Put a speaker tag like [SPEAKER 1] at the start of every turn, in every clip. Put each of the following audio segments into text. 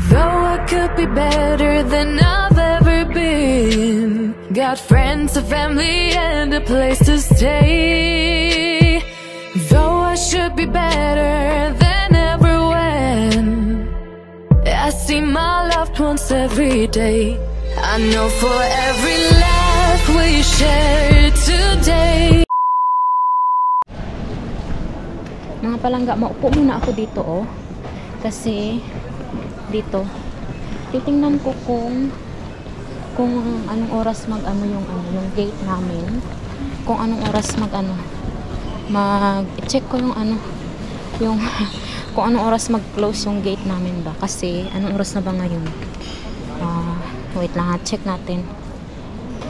[SPEAKER 1] Though I could be better than I've ever been, got friends, a family, and a place to stay. Though I should be better than ever when I see my loved ones every day. I know for every laugh we share today.
[SPEAKER 2] Mga palangga, maupo muna ako dito oh. Kasi dito titingnan ko kung anong oras mag-ano yung gate namin. Kung anong oras mag-check ko yung kung anong oras mag-close yung gate namin ba. Kasi anong oras na ba ngayon? Wait lang, check natin.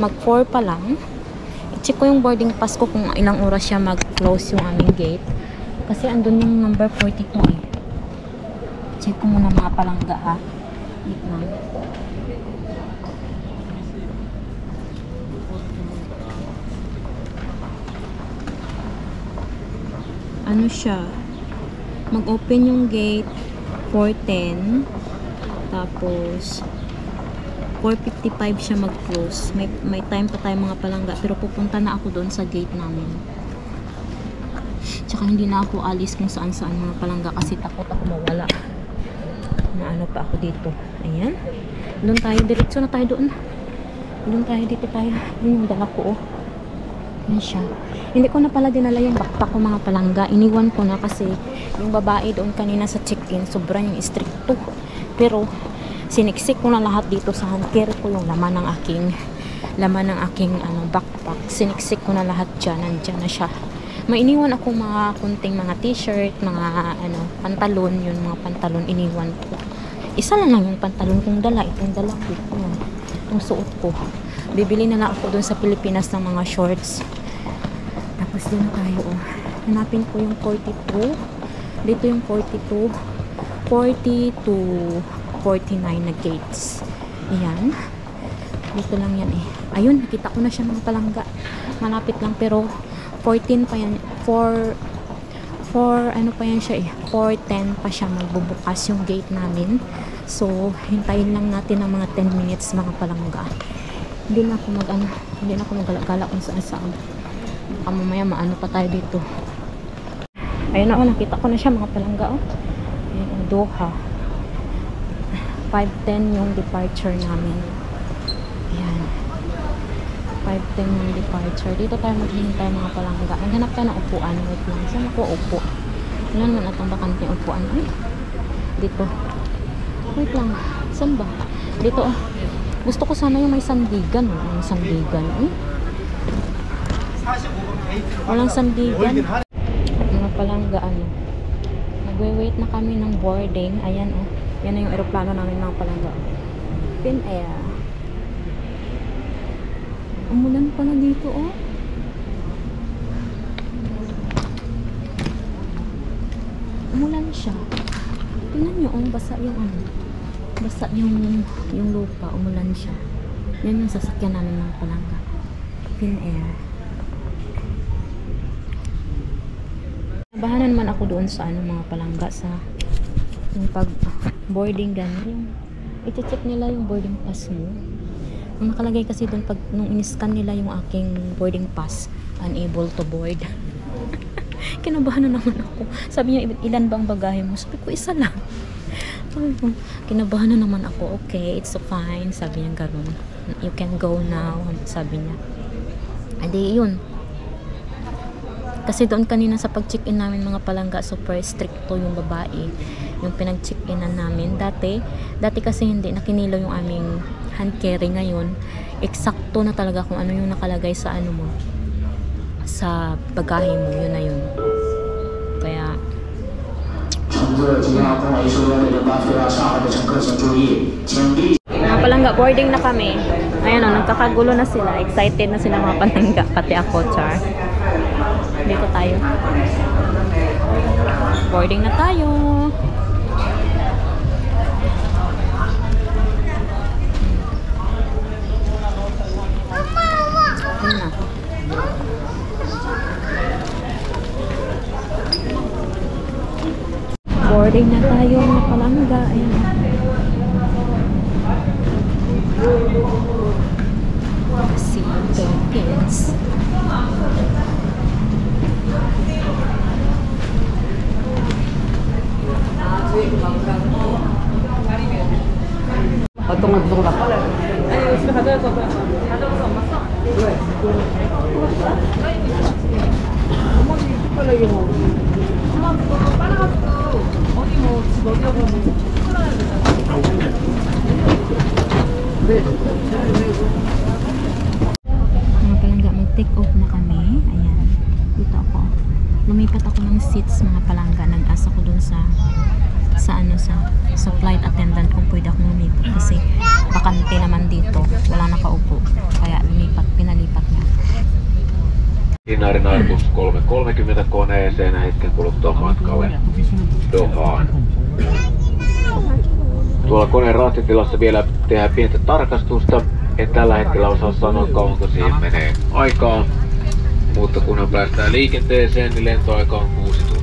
[SPEAKER 2] Mag-4 pa lang. I-check ko yung boarding pass ko kung ilang oras siya mag-close yung aming gate. Kasi andun yung number 42 eh. Check ko muna mga palangga ha. Wait lang. Ano siya? Mag-open yung gate 4:10. Tapos 4:55 siya mag-close. May time pa tayo mga palangga. Pero pupunta na ako doon sa gate namin. Tsaka hindi na ako alis kung saan-saan mga palangga. Kasi takot ako mawala. Ano pa ako dito. Ayan. Doon tayo. Diretso na tayo doon. Doon tayo. Dito tayo. Yun yung dala ko. Oh. Yan siya. Hindi ko na pala dinala yung backpack ko mga palangga. Iniwan ko na kasi yung babae doon kanina sa check-in. Sobrang yung stricto. Pero siniksik ko na lahat dito sa hand carry ko yung laman ng aking backpack. Siniksik ko na lahat dyan. Nandyan na siya. May iniwan ako mga kunting mga t-shirt, mga pantalon, yun mga pantalon iniwan ko. Isa lang yung pantalon kong dala, itong dala ko, itong suot ko. Bibili na lang ako dun sa Pilipinas ng mga shorts. Tapos din na tayo, oh. Hanapin ko yung 42. Dito yung 42, 40 to 49 na gates. Ayan. Dito lang yan eh. Ayun, nakita ko na siya mga palangga. Malapit lang pero 14 pa yan, 4 ano pa yan siya eh, 4:10 pa siya magbubukas yung gate namin. So hintayin lang natin ng mga 10 minutes mga palangga. Hindi na ako magala-gala kung saan. Mamaya maano pa tayo dito. Ayun na, nakita ko na siya mga palangga oh. Ayun, Doha 5:10 yung departure namin. Ayan, 5:10 yung departure. Dito tayo maghihintay mga palangga. Naghanap tayo ng upuan. Wait lang. Saan ako upo? Wala naman atong bakante yung upuan. Ay, dito. Wait lang. Saan ba? Dito oh. Gusto ko sana yung may sandigan. Walang sandigan. Ay. Walang sandigan. Mga palangga nagwe-wait na kami ng boarding. Ayan oh. Yan na yung aeroplano namin mga palangga. Finnair. Umulan pala dito oh. Umulan siya. Tingnan nyo oh, basa yung lupa, umulan siya. Yan yung sasakyan namin ng palangga. Finnair. Nabahanan naman ako doon sa mga palangga sa yung pag boarding ganun. I-check nila yung boarding pass mo. Ang nakalagay kasi doon pag nung in-scan nila yung aking boarding pass, unable to board. Kinabahan na naman ako. Sabi niya, ilan ba ang bagahe mo? Sabi ko, isa lang. Kinabahan na naman ako. Okay, it's fine. Sabi niya gano'n. You can go now. Sabi niya. Adi, yun. Kasi doon kanina sa pag-check-in namin mga palangga, super stricto yung babae. Yung pinag-check-inan namin. Dati kasi hindi nakinilo yung aming hand carry. Ngayon eksakto na talaga kung ano yung nakalagay sa mo sa bagahe mo, yun na yun. Kaya mga palangga, boarding na kami. Ayan o, nagkakagulo na sila, excited na sila mga palangga, pati ako, char. Dito tayo, boarding na tayo. Boarding na tayo mga palangga. Ayan. Mga palangga, mag-take off na kami. Ayan, dito ako. Lumipat ako ng seats, mga palangga. Nag-asa ko dun sa flight attendant kung pwede akong lumipat kasi bakante naman dito, wala nakaupo, kaya pinalipat niya.
[SPEAKER 3] Finnairin Airbus 330 koneeseen hetken kuluttua matkalle Dohaan. Tuolla koneen rahtitilassa vielä tehdään pientä tarkastusta. En tällä hetkellä osaa sanoa kauanko siihen menee aikaa, mutta kunhan päästään liikenteeseen, niin lentoaika on 6 tuntia.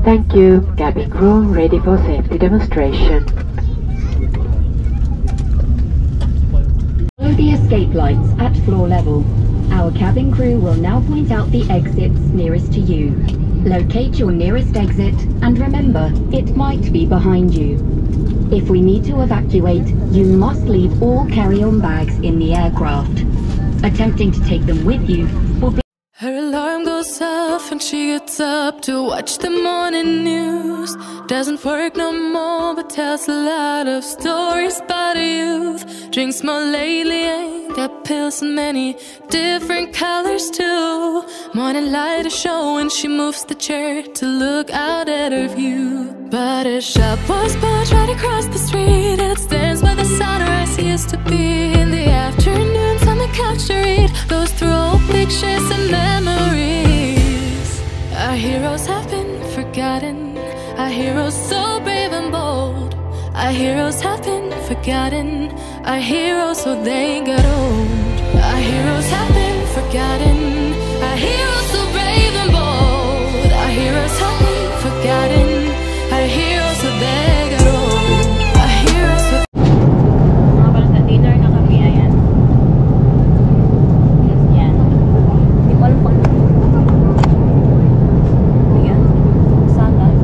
[SPEAKER 4] Thank you. Cabin crew ready for safety demonstration.
[SPEAKER 5] Follow the escape lights at floor level. Our cabin crew will now point out the exits nearest to you. Locate your nearest exit and remember, it might be behind you. If we need to evacuate, you must leave all carry-on bags in the aircraft. Attempting to take them with you will be...
[SPEAKER 1] Her alarm goes off and she gets up to watch the morning news. Doesn't work no more but tells a lot of stories about her youth. Drinks more lately, ain't got pills in many different colors too. Morning light is showing, she moves the chair to look out at her view. But her shop was built right across the street. It stands where the sunrise used to be. In the afternoons on the couch to read, goes through old pictures and memories. Our heroes have been forgotten. Our heroes so brave and bold. Our heroes have been forgotten. Our heroes so they got old. Our heroes have been forgotten. Our heroes so brave and bold. Our heroes have been forgotten. Our heroes so they got old. Our heroes so...
[SPEAKER 2] Mga palangga, dinner na kami. Ayan. Yan. Hindi ko alam kung ano. Ayan. Salad.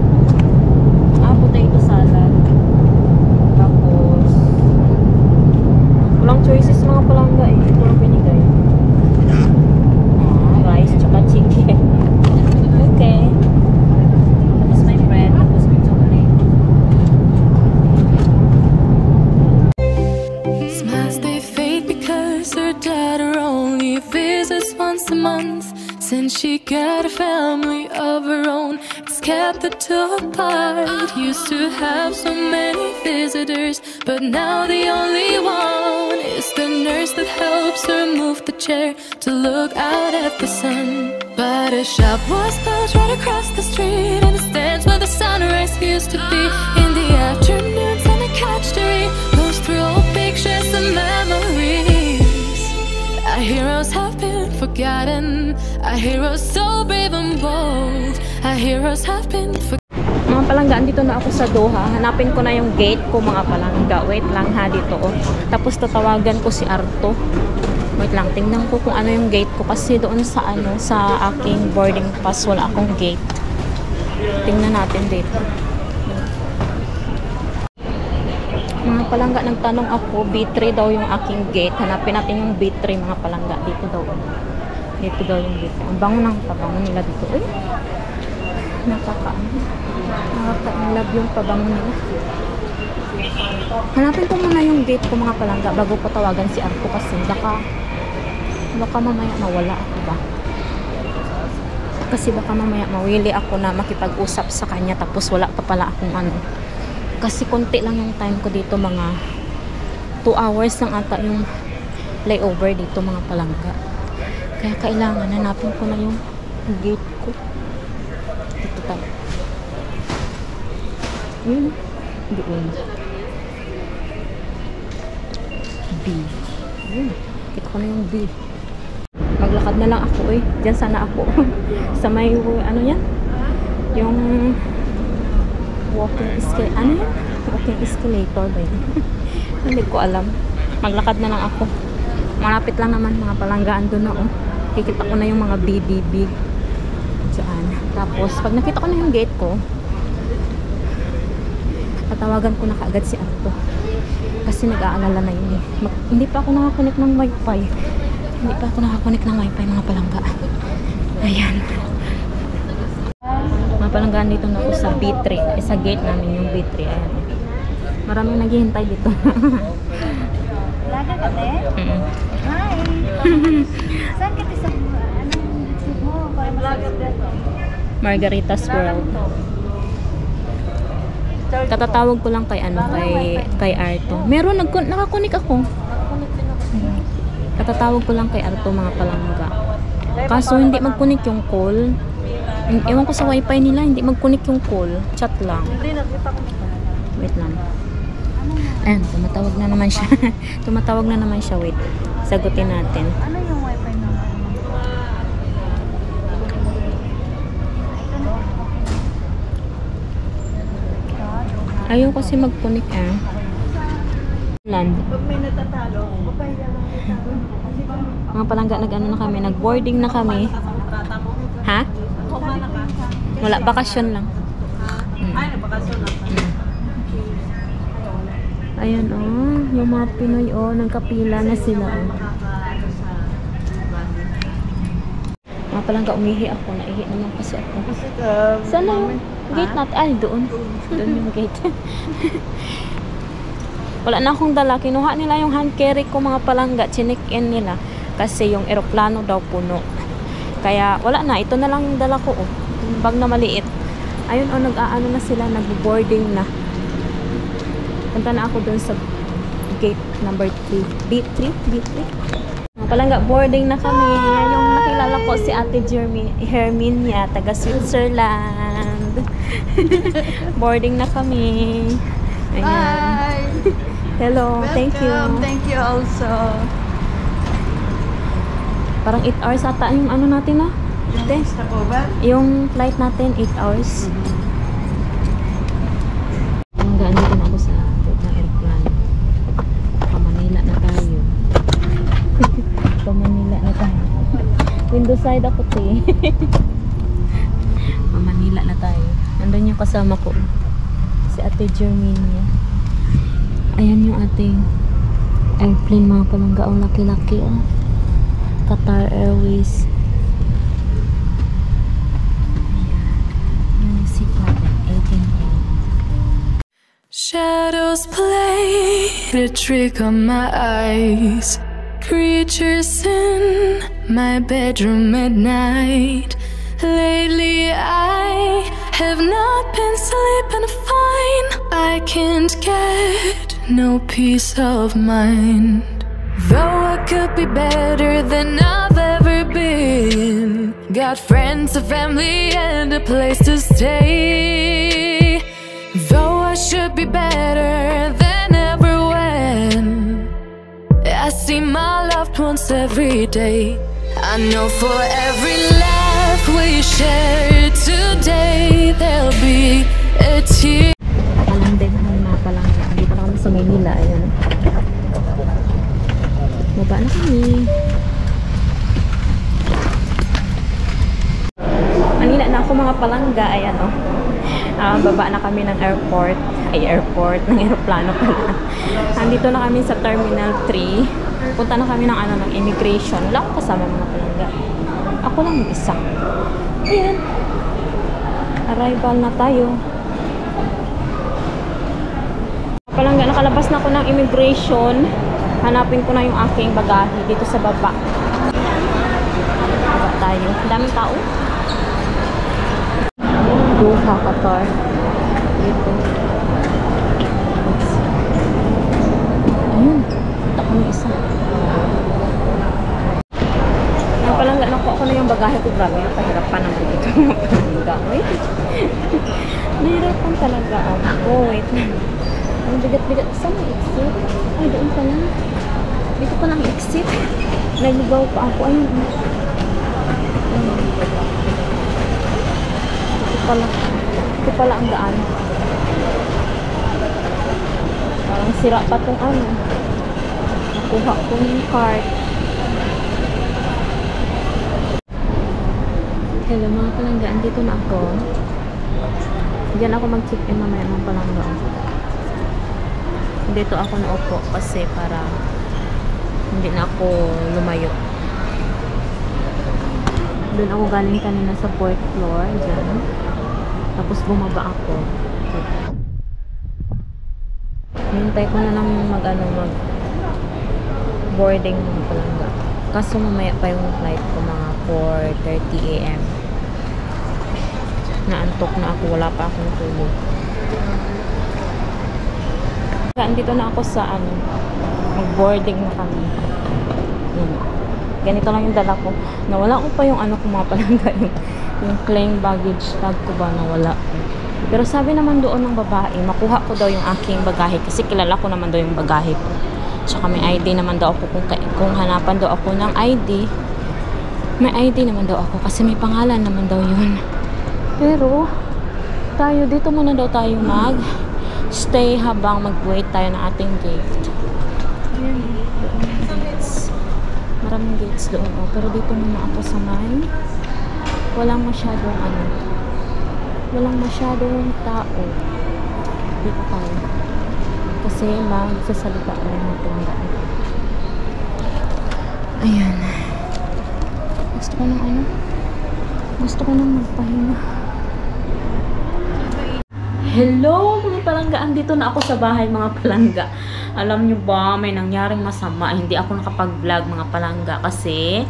[SPEAKER 2] Potato salad. Tapos walang choices mga palangga eh. Ito ang binigay. Rice tsaka chicken. Okay. Tapos may bread. Tapos may chocolate.
[SPEAKER 1] Smiles they fade because her dad only visits once a month. Since she got a family of her own, it's kept the two apart. Used to have so many visitors, but now the only one is the nurse that helps her move the chair to look out at the sun. But her shop was built right across the street, and it stands where the sunrise used to be. In the afternoons on the couch to read, goes through old pictures and memories. Our heroes have been forgotten. Our heroes so brave and bold. Our heroes have been forgotten.
[SPEAKER 2] Mga palangga, andito na ako sa Doha. Hanapin ko na yung gate ko mga palangga. Wait lang ha, dito oh. Tapos tatawagan ko si Arto. Wait lang, tingnan ko kung ano yung gate ko. Kasi doon sa sa aking boarding pass wala akong gate. Tingnan natin dito. Mga palangga, nagtanong ako, B3 daw yung aking gate. Hanapin natin yung B3 mga palangga. Dito daw. Dito daw yung gate. Ang bango ng pabango nila dito. Uy! Nakaka-love yung pabango nila. Hanapin ko muna yung gate ko mga palangga bago ko tawagan si Arko kasi baka mamaya mawala ako ba. Kasi baka mamaya mawili ako na makipag-usap sa kanya tapos wala pa pala akong ano. Kasi konti lang yung time ko dito, mga 2 hours lang ata yung layover dito mga palangga. Kaya kailangan hanapin ko na yung gate ko. Dito tayo. Yun. Doon. B. Yun. Kita ko na yung B. Maglakad na lang ako eh. Diyan sana ako. Sa may ano yan? Yung walking escalator. Ano yan? Walking escalator ba yun? Hindi ko alam. Maglakad na lang ako. Malapit lang naman mga palanggaan doon na oh. Kikita ko na yung mga BBB. Diyan. Tapos, pag nakita ko na yung gate ko, tatawagan ko na kaagad si Ato. Kasi nag-aalala na yun eh. Hindi pa ako nakakonect ng wifi. Hindi pa ako nakakonect ng wifi, mga palangga. Ayan. Mga palangga, dito na ako sa B3. Sa gate namin yung B3. Ayan. Maraming naghihintay dito.
[SPEAKER 6] Laga ka, te? Hi! Saan ka, te? Sa anong trip mo? Para malaga ka.
[SPEAKER 2] Margarita's World. Katatawag ko lang kay kay Arto. Meron nakakunik ako. Katatawag ko lang kay Arto, mga palangga. Kaso hindi magkunik yung call. Ewan ko sa wifi nila, hindi magkunik yung call. Chat lang. Wait lang. Ayan, tumatawag na naman siya. Tumatawag na naman siya, wait. Sagutin natin.
[SPEAKER 6] Ano yung wifi naman?
[SPEAKER 2] Ayaw kasi mag-connect Land.
[SPEAKER 6] Pag may natatalo, papaya lang.
[SPEAKER 2] Mga palangga, nag-ano na kami, nag-boarding na kami. Ha? Wala, bakasyon lang.
[SPEAKER 6] Ay, nabakasyon lang.
[SPEAKER 2] Ayan, yung mga Pinoy, nagkapila na sila, Mga palangga, umihi ako. Naihi naman kasi ako. Saan na yung gate natin? Ay, doon. Doon yung gate. Wala na akong dala. Kinuha nila yung hand carry ko, mga palangga. Chinik-in nila. Kasi yung eroplano daw puno. Kaya, wala na. Ito na lang yung dala ko, Yung bag na maliit. Ayun, nag-aano na sila. Nag-boarding na. Punta na ako doon sa gate number 3. B3? Mga palangga, boarding na kami. Yung nakilala ko si Ate Herminia, taga Switzerland. Boarding na kami. Ayan.
[SPEAKER 6] Bye!
[SPEAKER 2] Hello, thank you.
[SPEAKER 6] Thank you also.
[SPEAKER 2] Parang 8 hours ata yung ano natin, Yung flight natin, 8 hours. Hanggang dito na ako sa aeroplano. Pa-Manila na tayo. Pa-Manila na tayo. Window side ako, Pa-Manila na tayo. Nandun yung kasama ko. Si Ate Germania. Ayan yung ating airplane, mga palangga. Ang laki-laki, Qatar Airways. Ayan yung seat natin. 18.
[SPEAKER 1] Shadows play a trick on my eyes. Creatures in my bedroom at night. Lately I have not been sleeping fine. I can't get no peace of mind. Though I could be better than I've ever been. Got friends, a family, and a place to stay. Though I should be better than ever when I see my loved ones every day. I know for every laugh we share today, there'll be a tear.
[SPEAKER 2] Pakalande naman, mga palangga. Dito na kami sa Maynila. Ayan. Baba na kami. Manila na ako, mga palangga. Ayan, baba na kami ng airport. Ng aeroplano pala. Nandito na kami sa Terminal 3. Punta na kami ng immigration. Wala akong kasama, mga palangga. Ako lang yung isa. Ayan. Arrival na tayo. Palangga, nakalabas na ako ng immigration. Hanapin ko na yung aking bagahe dito sa baba. Baba tayo. Daming tao. Doha, Qatar. Dito. Ayun. Punta ko na isa. Yung palangga, nakuha ko na yung bagahe ko. Grabe, pahirapan naman dito. Wait. Nahirapan talaga ako. Wait. Ang bigat-bigat. Saan may exit? Ay, doon pala. Dito pa lang exit. Naligaw pa ako. Ayun. Ito pala ang daan. Parang sira pa itong nakuha ko yung card. Hello mga palangga, andito na ako. Diyan ako mag-check-in mamaya mga palangga. Dito ako naupo kasi para hindi na ako lumayo. Doon ako galing kanina sa 4th floor, dyan. Tapos bumaba ako. Hintay ko na lang mag-boarding mga palangga. Kaso mamaya pa yung flight ko mga 4:30 AM. Naantok na ako, wala pa akong tulog. Andito na ako sa mag-boarding na kami. Ganito lang yung dala ko. Nawala ko pa yung ko mga palangga, yung claim baggage tag ko ba nawala. Pero sabi naman doon ng babae, makuha ko daw yung aking bagahe kasi kilala ko naman daw yung bagahe ko. Tsaka may ID naman daw ako kung hanapan daw ako ng ID. May ID naman daw ako kasi may pangalan naman daw yun. Pero tayo dito muna daw tayo stay habang mag-wait tayo ng ating gate. Ayan, doon yung gates. Maraming gates doon. Pero dito muna ako sa walang masyadong tao. Dito tayo. Kasi magsasalita tayo ng tundaan. Ayan. Gusto ko nang magpahinga. Hello mga palangga, andito na ako sa bahay mga palangga. Alam nyo ba, may nangyaring masama. Hindi ako nakapag-vlog mga palangga kasi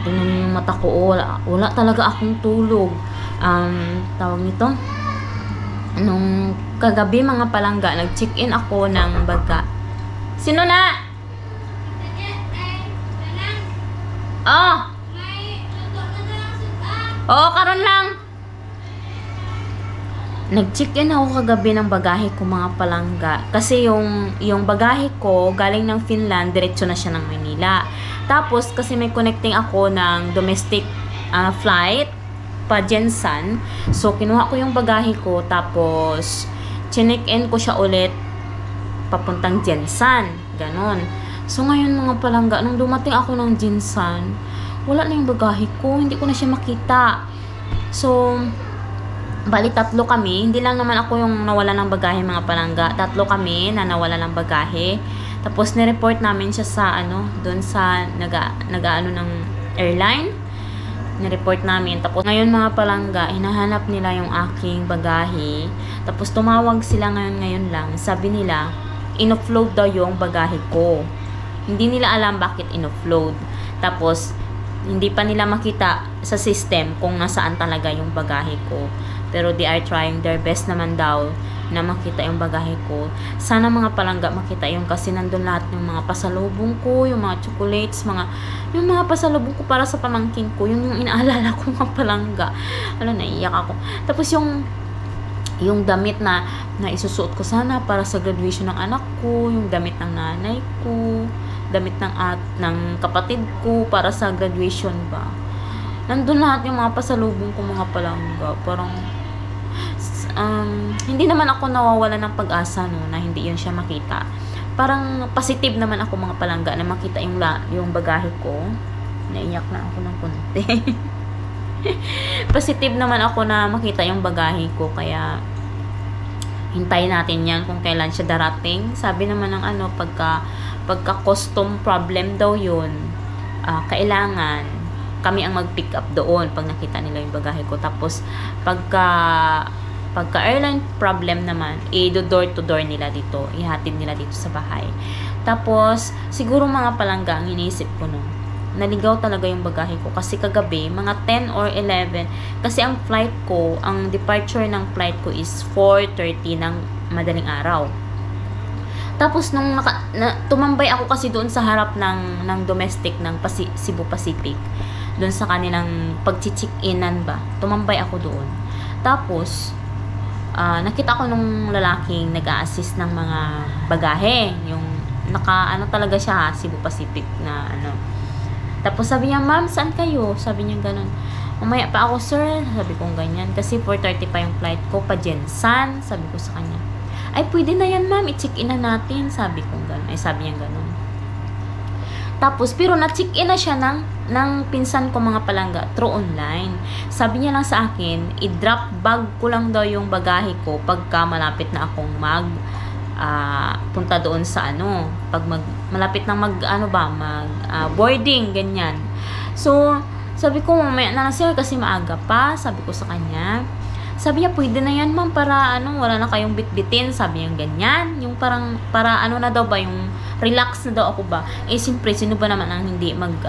[SPEAKER 2] tingnan nyo yung mata ko. Wala talaga akong tulog. Tawag nito, nung kagabi mga palangga, nag-check-in ako ng baga. Sino na? Karon lang. Nag-check-in ako kagabi ng bagahe ko mga palangga. Kasi yung bagahe ko galing ng Finland, diretso na siya ng Manila. Tapos kasi may connecting ako ng domestic flight pa Jensan. So kinuha ko yung bagahe ko tapos chinek-in ko siya ulit papuntang Jensan. Ganon. So ngayon mga palangga, nung dumating ako ng Jensan, wala na yung bagahe ko. Hindi ko na siya makita. So bali 3 kami, hindi lang naman ako yung nawala ng bagahe mga palangga. 3 kami na nawala ng bagahe. Tapos ni-report namin siya sa doon sa nag-aano ng airline. Ni-report namin. Tapos ngayon mga palangga, hinahanap nila yung aking bagahe. Tapos tumawag sila ngayon lang. Sabi nila, in-offload daw yung bagahe ko. Hindi nila alam bakit in-offload. Tapos hindi pa nila makita sa system kung nasaan talaga yung bagahe ko. Pero they are trying their best naman daw na makita yung bagahe ko. Sana mga palangga makita yung kasi nandun lahat yung mga pasalubong ko, yung mga chocolates, yung mga pasalubong ko para sa pamangkin ko. Yun yung inaalala ko mga palangga. Naiiyak ako. Tapos yung damit na isusuot ko sana para sa graduation ng anak ko, yung damit ng nanay ko, damit ng kapatid ko para sa graduation ba. Nandun lahat yung mga pasalubong ko mga palangga. Parang hindi naman ako nawawala ng pag-asa na hindi yun siya makita. Parang positive naman ako mga palangga na makita yung bagahe ko. Naiyak na ako ng konti. Positive naman ako na makita yung bagahe ko, kaya hintayin natin yan kung kailan siya darating. Sabi naman ng pagka custom problem daw yun, kailangan kami ang mag-pick up doon pag nakita nila yung bagahe ko. Tapos pagka airline problem naman, do-door to door nila dito, ihatid nila dito sa bahay. Tapos siguro mga palangga, ang iniisip ko naligaw talaga yung bagahe ko kasi kagabi mga 10 or 11, kasi ang flight ko, ang departure ng flight ko is 4:30 ng madaling araw. Tapos nung tumambay ako kasi doon sa harap ng domestic ng Cebu Pacific, doon sa kanilang pag-check-inan ba, tumambay ako doon. Tapos nakita ko nung lalaking nag-a-assist ng mga bagahe, yung talaga siya, Cebu Pacific na Tapos sabi niya, ma'am, saan kayo? Sabi niya ganun. Umaya pa ako, sir. Sabi kong ganyan. Kasi 4:30 pa yung flight ko pa Jensan. Sabi ko sa kanya, ay pwede na yan ma'am, i-check in na natin. Sabi kong ganun. Ay sabi niya ganun. Tapos, pero na-check-in na siya ng pinsan ko mga palangga through online. Sabi niya lang sa akin, i-drop bag ko lang daw yung bagahe ko pagka malapit na akong punta doon sa pag malapit na boarding, ganyan. So, sabi ko, mamaya na lang sir kasi maaga pa, sabi ko sa kanya. Sabi niya, pwede na yan ma'am para wala na kayong bitbitin, sabi niya ganyan. Yung parang, na daw ba, yung relax na daw ako ba. Siyempre, sino ba naman ang hindi mga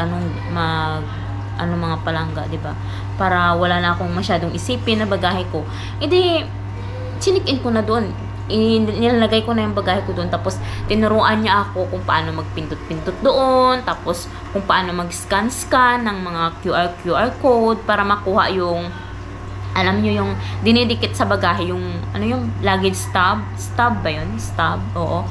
[SPEAKER 2] palangga, di ba? Para wala na akong masyadong isipin na bagahe ko. Chinik-in ko na doon. Nilalagay ko na yung bagahe ko doon. Tapos, tinuruan niya ako kung paano magpindot-pindot doon. Tapos, kung paano mag-scan-scan ng mga QR code para makuha yung alam nyo yung dinidikit sa bagahe, yung luggage stub ba yun? Stub, oo.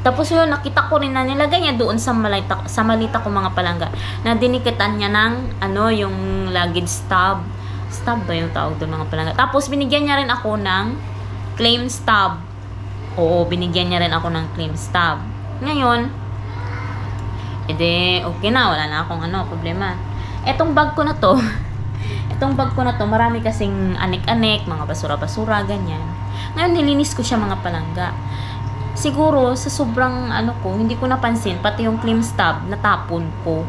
[SPEAKER 2] Tapos yun, nakita ko rin na nilagay niya doon sa malita ko mga palangga, na dinikitan niya ng, yung luggage stub. Stub ba yung tawag doon mga palangga? Tapos binigyan niya rin ako ng claim stub. Oo, binigyan niya rin ako ng claim stub. Ngayon, okay na, wala na akong problema. Etong bag ko na to, marami kasing anek-anek, mga basura-basura, ganyan. Ngayon, nilinis ko siya mga palangga. Siguro, sa sobrang hindi ko napansin, pati yung claim stub, natapon ko.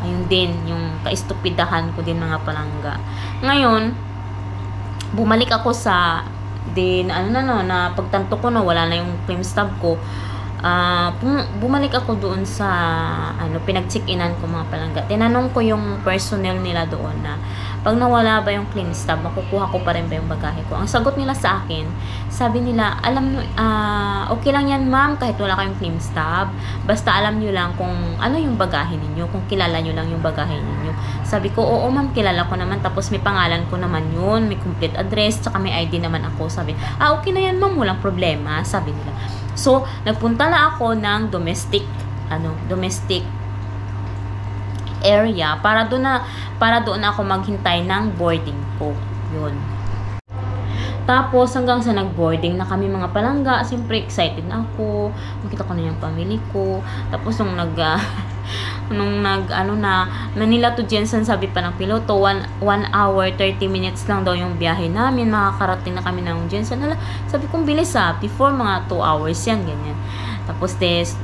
[SPEAKER 2] Ayun din, yung kaistupidahan ko din mga palangga. Ngayon, bumalik ako sa, na pagtanto ko na wala na yung claim stub ko. Bumalik ako doon sa pinag-check-inan ko mga palangga. Tinanong ko yung personnel nila doon na pag nawala ba yung claim stub, makukuha ko pa rin ba yung bagahe ko. Ang sagot nila sa akin, sabi nila, okay lang yan ma'am kahit wala kayong claim stub, basta alam nyo lang kung ano yung bagahe ninyo, kung kilala nyo lang yung bagahe ninyo. Sabi ko, oo ma'am, kilala ko naman, tapos may pangalan ko naman yun, may complete address, tsaka may ID naman ako. Sabi, okay na yan ma'am, walang problema, sabi nila. So, nagpunta na ako ng domestic area para doon ako maghintay ng boarding ko. Yun. Tapos, hanggang sa nag-boarding na kami mga palangga, siyempre excited na ako. Makita ko na yung family ko. Tapos, nung Manila to Jensen, sabi pa ng piloto, 1 hour, 30 minutes lang daw yung biyahe namin. Makakarating na kami ng Jensen. Sabi kong bilis before mga 2 hours yan, ganyan. Tapos,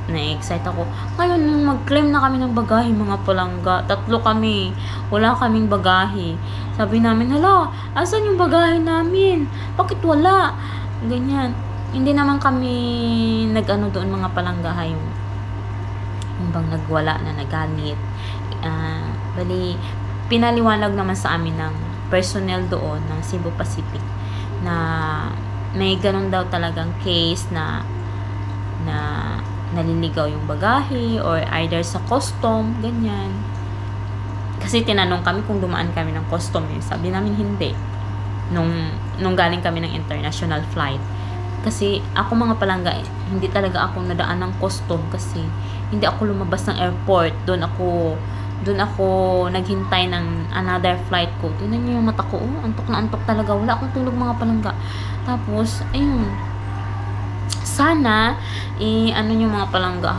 [SPEAKER 2] na-excite ako. Ngayon, mag-claim na kami ng bagahe, mga palangga. 3 kami. Wala kaming bagahe. Sabi namin, asan yung bagahe namin? Bakit wala? Ganyan. Hindi naman kami doon mga palangga, yung bang nagwala na nagalit. Bali, pinaliwanag naman sa amin ng personnel doon ng Cebu Pacific na may ganun daw talagang case na naliligaw yung bagahe or either sa custom, ganyan. Kasi tinanong kami kung dumaan kami ng custom. Sabi namin hindi. Nung galing kami ng international flight. Kasi ako mga palangga, hindi talaga ako nadaan ng custom kasi hindi ako lumabas ng airport. Doon ako naghintay ng another flight ko. Tingnan niyo yung mata ko. Antok na antok talaga. Wala akong tulog mga palangga. Tapos, ayun. Sana, nyo mga palangga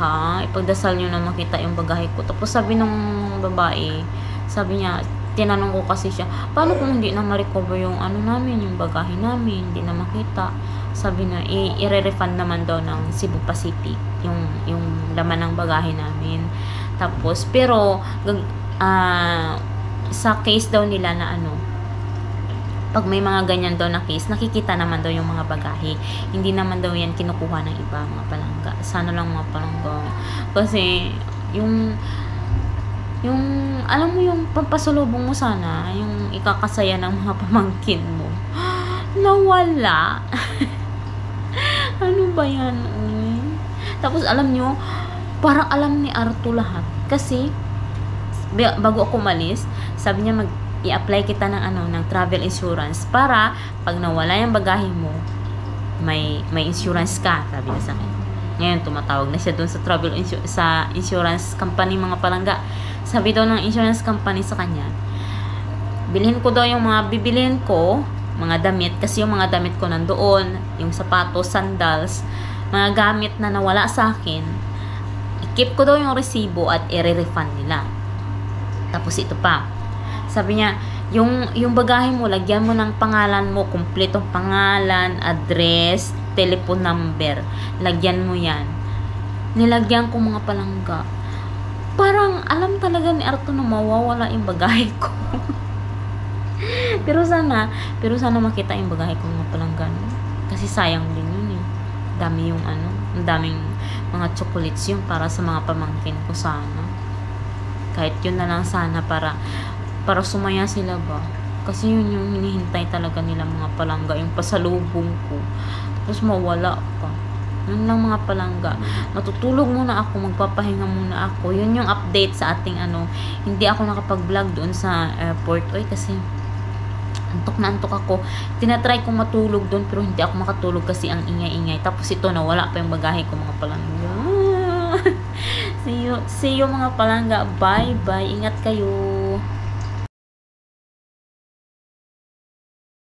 [SPEAKER 2] ipagdasal nyo na makita yung bagahe ko. Tapos sabi nung babae, sabi niya, tinanong ko kasi siya, paano kung hindi na ma-recover yung namin, yung bagahe namin, hindi na makita. Sabi na, i-refund naman daw ng Cebu Pacific yung laman ng bagahe namin. Tapos, pero sa case daw nila na pag may mga ganyan daw na case, nakikita naman daw yung mga bagahe. Hindi naman daw yan kinukuha ng iba, mga palangga. Sana lang mga palangga. Kasi, yung alam mo yung pampasalubong mo sana, yung ikakasaya ng mga pamangkin mo, nawala. Ano ba yan? Tapos, alam nyo, parang alam ni Arto lahat. Kasi, bago ako umalis, sabi niya i-apply kita ng travel insurance para pag nawala yung bagahe mo, may insurance ka, sabi niya sa akin. Ngayon, tumatawag na siya doon sa sa insurance company mga palangga. Sabi daw ng insurance company sa kanya, bilhin ko daw yung mga bibilhin ko, mga damit, kasi yung mga damit ko nandoon, yung sapatos, sandals, mga gamit na nawala sa akin, i-keep ko daw yung resibo at i-refund nila. Tapos ito pa, sabi niya, yung bagahe mo, lagyan mo ng pangalan mo, kumpletong pangalan, address, telephone number, lagyan mo yan. Nilagyan ko mga palangga. Parang alam talaga ni Arto na mawawala yung bagahe ko. pero sana makita yung bagahe ko mga palangga, no? Kasi sayang din yun eh. Dami yung ang daming mga chocolates yun para sa mga pamangkin ko sana. Kahit yun na lang sana para sumaya sila ba. Kasi yun yung hinihintay talaga nila mga palangga, yung pasalubong ko. Tapos mawala pa. Yun lang mga palangga. Matutulog muna ako, magpapahinga muna ako. Yun yung update sa ating hindi ako nakapag-vlog doon sa airport. Oy, kasi antok na antok ako. Tinatry kong matulog doon pero hindi ako makatulog kasi ang ingay-ingay. Tapos ito, nawala pa yung bagahe ko mga palangga. See you mga palangga. Bye bye. Ingat kayo.